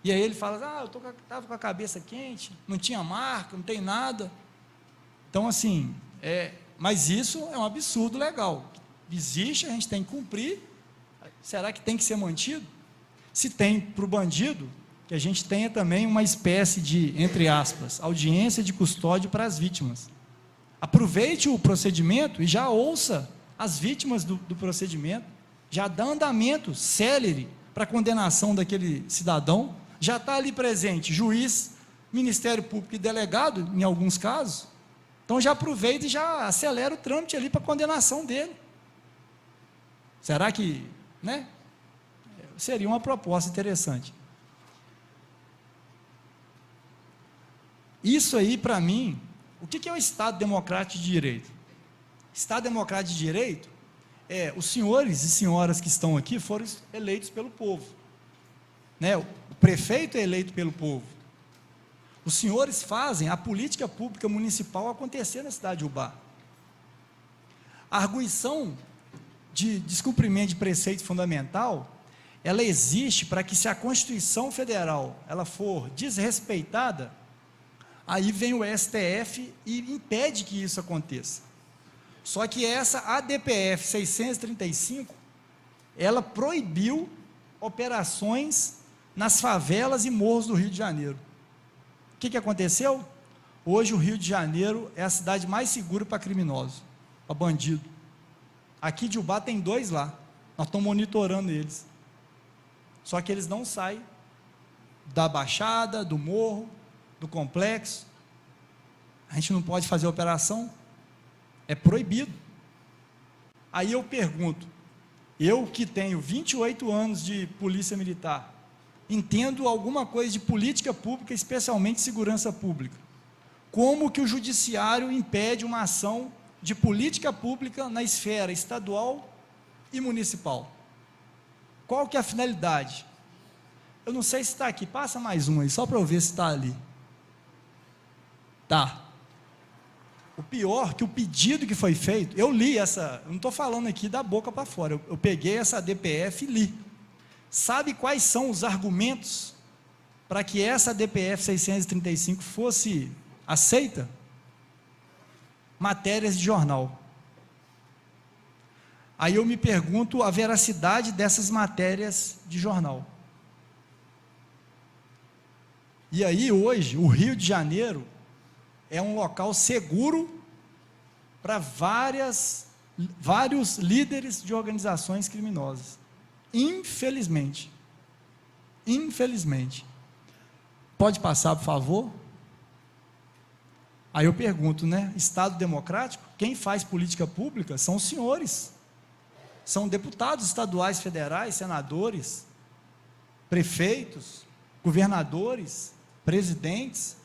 E aí ele fala, eu estava com a cabeça quente, não tinha marca, não tem nada. Então assim, mas isso é um absurdo legal. Existe, a gente tem que cumprir. Será que tem que ser mantido? Se tem para o bandido, que a gente tenha também uma espécie de, entre aspas, audiência de custódia para as vítimas. Aproveite o procedimento e já ouça as vítimas do procedimento, já dá andamento célere para a condenação daquele cidadão, já está ali presente juiz, Ministério Público e delegado, em alguns casos. Então já aproveita e já acelera o trâmite ali para a condenação dele. Será que, né? Seria uma proposta interessante. Isso aí, para mim, o que é o Estado Democrático de Direito? Estado Democrático de Direito os senhores e senhoras que estão aqui foram eleitos pelo povo, né? O prefeito é eleito pelo povo. Os senhores fazem a política pública municipal acontecer na cidade de Ubá. A arguição de descumprimento de preceito fundamental, ela existe para que, se a Constituição Federal ela for desrespeitada, aí vem o STF e impede que isso aconteça. Só que essa ADPF 635, ela proibiu operações nas favelas e morros do Rio de Janeiro. O que aconteceu? Hoje o Rio de Janeiro é a cidade mais segura para criminosos, para bandido. Aqui de Ubá tem 2 lá, nós estamos monitorando eles. Só que eles não saem da Baixada, do morro, do complexo. A gente não pode fazer operação, é proibido. Aí eu pergunto, eu que tenho 28 anos de polícia militar, entendo alguma coisa de política pública, especialmente segurança pública, como que o judiciário impede uma ação de política pública na esfera estadual e municipal? Qual que é a finalidade? Eu não sei se está aqui, passa mais um aí, só para eu ver se está ali. Tá. O pior, que o pedido que foi feito, eu li essa, eu não estou falando aqui da boca para fora, eu peguei essa DPF e li. Sabe quais são os argumentos para que essa DPF 635 fosse aceita? Matérias de jornal. Aí eu me pergunto a veracidade dessas matérias de jornal. E aí hoje, o Rio de Janeiro é um local seguro para vários líderes de organizações criminosas. Infelizmente. Infelizmente. Pode passar, por favor? Aí eu pergunto, né? Estado democrático, quem faz política pública são os senhores. São deputados estaduais, federais, senadores, prefeitos, governadores, presidentes.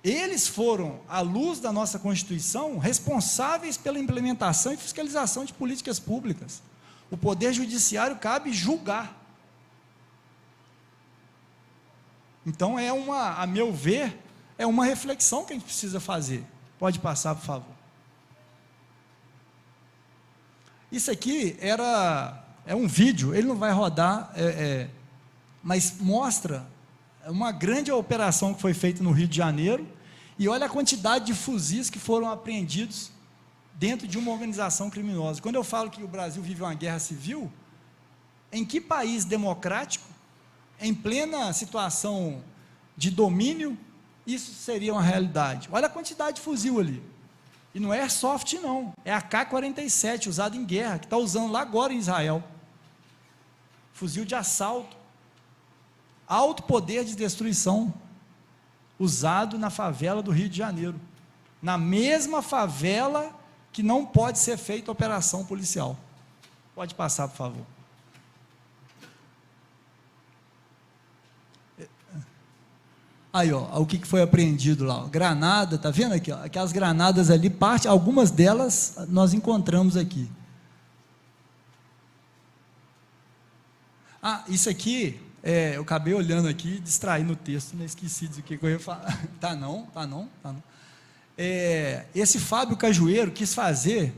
Eles foram, à luz da nossa Constituição, responsáveis pela implementação e fiscalização de políticas públicas. O Poder Judiciário cabe julgar. Então, a meu ver, é uma reflexão que a gente precisa fazer. Pode passar, por favor. Isso aqui é um vídeo, ele não vai rodar, mas mostra uma grande operação que foi feita no Rio de Janeiro, E olha a quantidade de fuzis que foram apreendidos dentro de uma organização criminosa. Quando eu falo que o Brasil vive uma guerra civil, em que país democrático, em plena situação de domínio, isso seria uma realidade? Olha a quantidade de fuzil ali. E não é airsoft não, é AK-47, usado em guerra, que está usando lá agora em Israel. Fuzil de assalto. Alto poder de destruição, usado na favela do Rio de Janeiro. Na mesma favela que não pode ser feita operação policial. Pode passar, por favor. Aí, ó, o que foi apreendido lá? Granada, tá vendo aqui? Ó, aquelas granadas ali, algumas delas nós encontramos aqui. Ah, isso aqui, eu acabei olhando aqui, distraindo o texto, né? Esqueci do que eu ia falar. Tá não. Esse Fábio Cajueiro quis fazer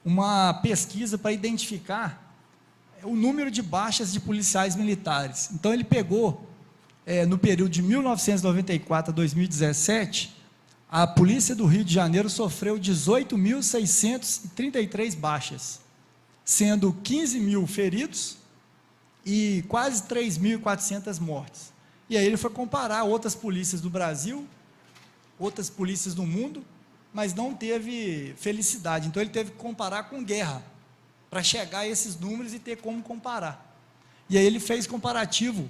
uma pesquisa para identificar o número de baixas de policiais militares. Então ele pegou, no período de 1994 a 2017, a polícia do Rio de Janeiro sofreu 18.633 baixas, sendo 15 mil feridos e quase 3.400 mortes. E aí ele foi comparar outras polícias do Brasil, outras polícias do mundo, mas não teve felicidade. Então ele teve que comparar com guerra, para chegar a esses números e ter como comparar. E aí ele fez comparativo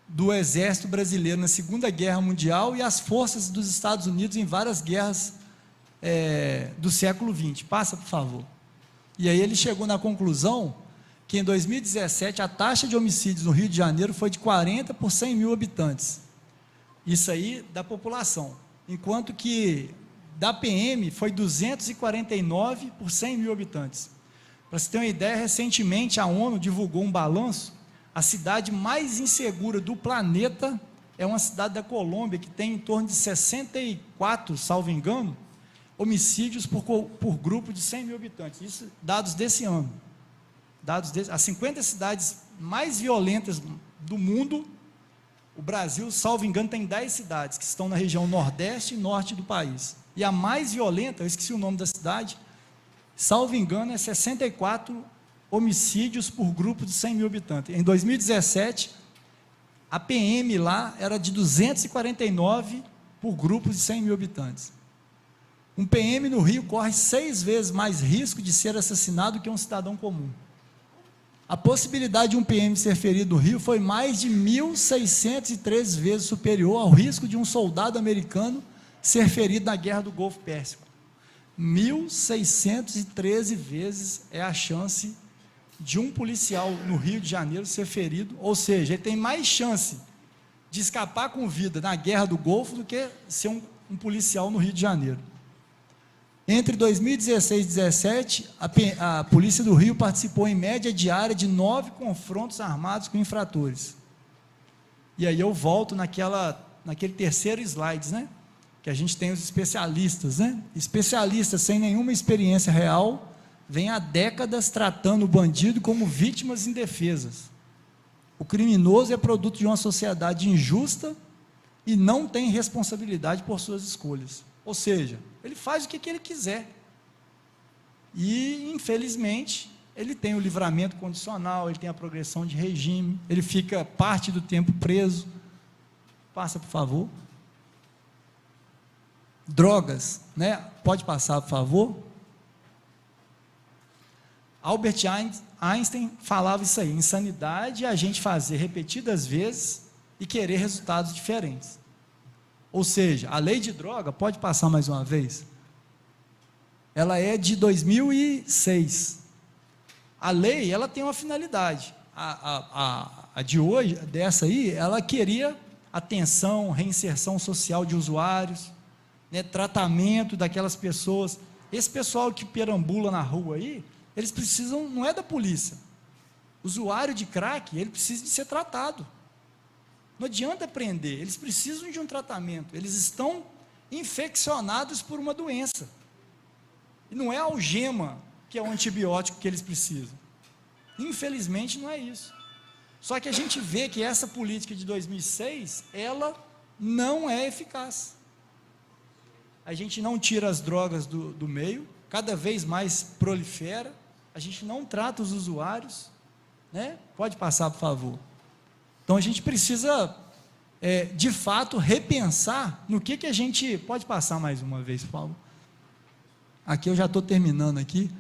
do exército brasileiro na Segunda Guerra Mundial e as forças dos Estados Unidos em várias guerras do século XX. Passa, por favor. E aí ele chegou na conclusão que em 2017 a taxa de homicídios no Rio de Janeiro foi de 40 por 100 mil habitantes. Isso aí da população. Enquanto que da PM foi 249 por 100 mil habitantes. Para você ter uma ideia, recentemente a ONU divulgou um balanço. A cidade mais insegura do planeta é uma cidade da Colômbia, que tem em torno de 64, salvo engano, homicídios por grupo de 100 mil habitantes. Isso, dados desse ano. As 50 cidades mais violentas do mundo, o Brasil, salvo engano, tem 10 cidades, que estão na região nordeste e norte do país. E a mais violenta, eu esqueci o nome da cidade, salvo engano, é 64 homicídios por grupo de 100 mil habitantes. Em 2017, a PM lá era de 249 por grupo de 100 mil habitantes. Um PM no Rio corre 6 vezes mais risco de ser assassinado que um cidadão comum. A possibilidade de um PM ser ferido no Rio foi mais de 1.613 vezes superior ao risco de um soldado americano ser ferido na Guerra do Golfo Pérsico. 1.613 vezes é a chance de um policial no Rio de Janeiro ser ferido, ou seja, ele tem mais chance de escapar com vida na Guerra do Golfo do que ser um policial no Rio de Janeiro. Entre 2016 e 2017, a Polícia do Rio participou em média diária de 9 confrontos armados com infratores. E aí eu volto naquele terceiro slide, né? Que a gente tem os especialistas, né? Especialistas sem nenhuma experiência real, vêm há décadas tratando o bandido como vítimas indefesas. O criminoso é produto de uma sociedade injusta e não tem responsabilidade por suas escolhas. Ou seja, ele faz o que ele quiser. E, infelizmente, ele tem o livramento condicional, ele tem a progressão de regime, ele fica parte do tempo preso. Passa, por favor. Drogas, né? Pode passar, por favor. Albert Einstein falava isso aí: insanidade é a gente fazer repetidas vezes e querer resultados diferentes. Ou seja, a lei de droga, pode passar mais uma vez, ela é de 2006. A lei, ela tem uma finalidade. A de hoje, dessa aí, ela queria atenção, reinserção social de usuários, né, tratamento daquelas pessoas. Esse pessoal que perambula na rua aí, eles precisam, não é da polícia. O usuário de crack, ele precisa de ser tratado. Não adianta prender, eles precisam de um tratamento, eles estão infeccionados por uma doença. E não é a algema que é o antibiótico que eles precisam. Infelizmente não é isso. Só que a gente vê que essa política de 2006, ela não é eficaz. a gente não tira as drogas do meio, cada vez mais prolifera, a gente não trata os usuários, né? Pode passar, por favor. Então, a gente precisa, de fato, repensar no que a gente... Pode passar mais uma vez, por favor. Aqui eu já estou terminando aqui.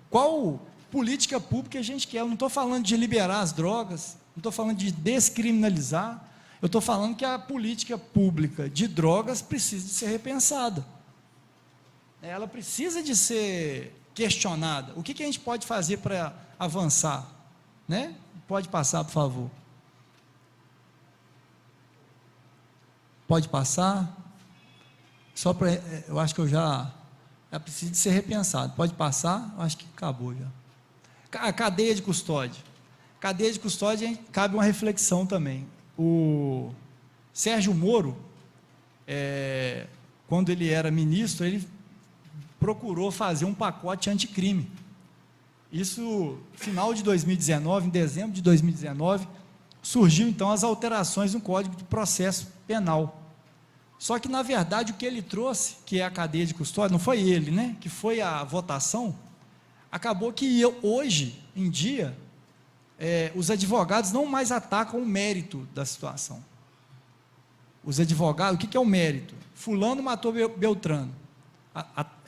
Qual política pública a gente quer? Eu não estou falando de liberar as drogas, não estou falando de descriminalizar, eu estou falando que a política pública de drogas precisa de ser repensada. Ela precisa de ser questionada. O que a gente pode fazer para avançar? Né? Pode passar, por favor. Pode passar. Só para... eu acho que eu já preciso de ser repensado. Pode passar? Eu acho que acabou já. A cadeia de custódia. Cadeia de custódia, cabe uma reflexão também. O Sérgio Moro, quando ele era ministro, ele procurou fazer um pacote anticrime. Isso, final de 2019, em dezembro de 2019, surgiu então as alterações no Código de Processo Penal. Só que, na verdade, o que ele trouxe, que é a cadeia de custódia, não foi ele, né? Que foi a votação, acabou que hoje em dia, os advogados não mais atacam o mérito da situação. Os advogados, o que é o mérito? Fulano matou Beltrano.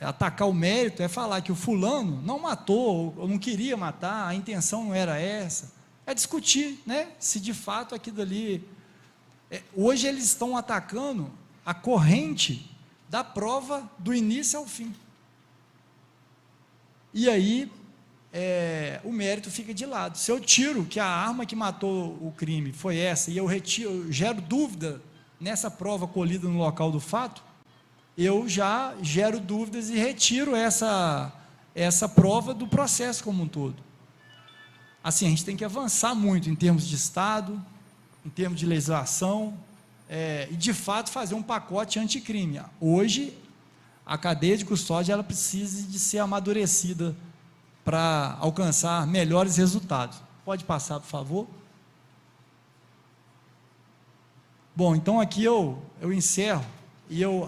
Atacar o mérito é falar que o fulano não matou, ou não queria matar, a intenção não era essa. É discutir, né? Se de fato aquilo ali... hoje eles estão atacando a corrente da prova do início ao fim. E aí, o mérito fica de lado. Se eu tiro que a arma que matou o crime foi essa, e eu gero dúvida nessa prova colhida no local do fato, eu já gero dúvidas e retiro essa prova do processo como um todo. Assim, a gente tem que avançar muito em termos de Estado, em termos de legislação, e de fato fazer um pacote anticrime. Hoje, a cadeia de custódia, ela precisa de ser amadurecida para alcançar melhores resultados. Pode passar, por favor? Bom, então aqui eu encerro, e eu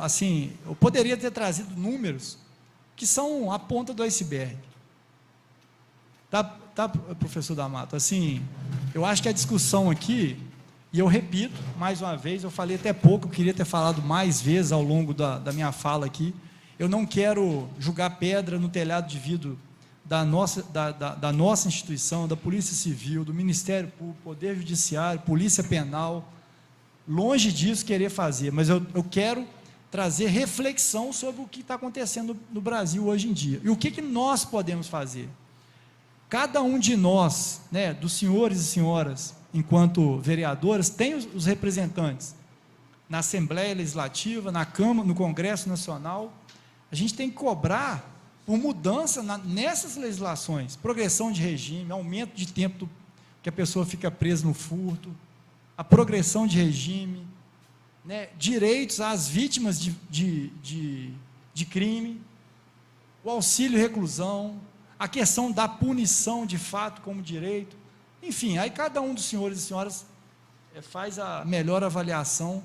poderia ter trazido números que são a ponta do iceberg. Tá, professor D'Amato? Assim, eu acho que a discussão aqui, e eu repito, mais uma vez, eu falei até pouco, eu queria ter falado mais vezes ao longo da minha fala aqui, eu não quero jogar pedra no telhado de vidro da nossa instituição, da Polícia Civil, do Ministério Público, Poder Judiciário, Polícia Penal, longe disso querer fazer, mas eu quero trazer reflexão sobre o que está acontecendo no Brasil hoje em dia, e o que nós podemos fazer. Cada um de nós, né, dos senhores e senhoras, enquanto vereadores, tem os representantes na Assembleia Legislativa, na Câmara, no Congresso Nacional. A gente tem que cobrar por mudança nessas legislações, progressão de regime, aumento de tempo que a pessoa fica presa no furto, a progressão de regime, né, direitos às vítimas de crime, o auxílio reclusão, a questão da punição de fato como direito, enfim, aí cada um dos senhores e senhoras faz a melhor avaliação,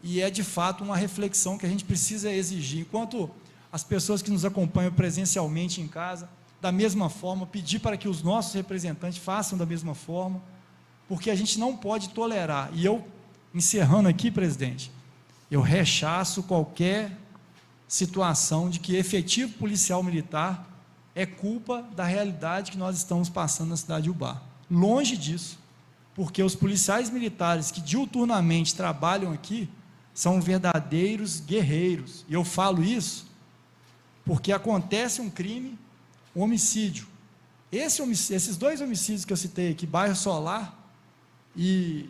e é de fato uma reflexão que a gente precisa exigir, enquanto as pessoas que nos acompanham presencialmente em casa, da mesma forma, pedir para que os nossos representantes façam da mesma forma, porque a gente não pode tolerar. E eu, encerrando aqui, presidente, eu rechaço qualquer situação de que efetivo policial militar é culpa da realidade que nós estamos passando na cidade de Ubá. Longe disso, porque os policiais militares que diuturnamente trabalham aqui são verdadeiros guerreiros. E eu falo isso porque acontece um crime, um homicídio. Esses dois homicídios que eu citei aqui, Bairro Solar e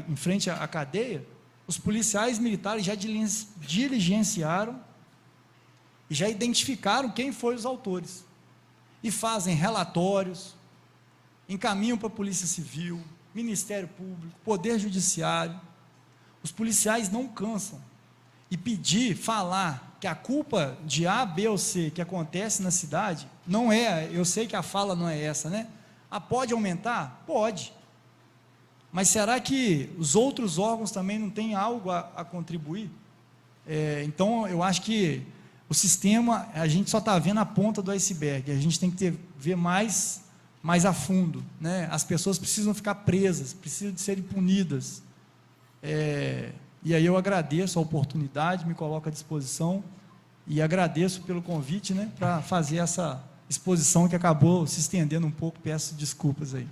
em frente à cadeia, os policiais militares já diligenciaram e já identificaram quem foram os autores. E fazem relatórios, encaminham para a Polícia Civil, Ministério Público, Poder Judiciário. Os policiais não cansam. E falar que a culpa de A, B ou C que acontece na cidade, não é, eu sei que a fala não é essa, né? Pode aumentar? Pode. Mas será que os outros órgãos também não têm algo a contribuir? Então, eu acho que o sistema, a gente só está vendo a ponta do iceberg, a gente tem que ver mais a fundo, né? As pessoas precisam ficar presas, precisam de serem punidas. E aí eu agradeço a oportunidade, me coloco à disposição e agradeço pelo convite, né, para fazer essa exposição que acabou se estendendo um pouco, peço desculpas aí.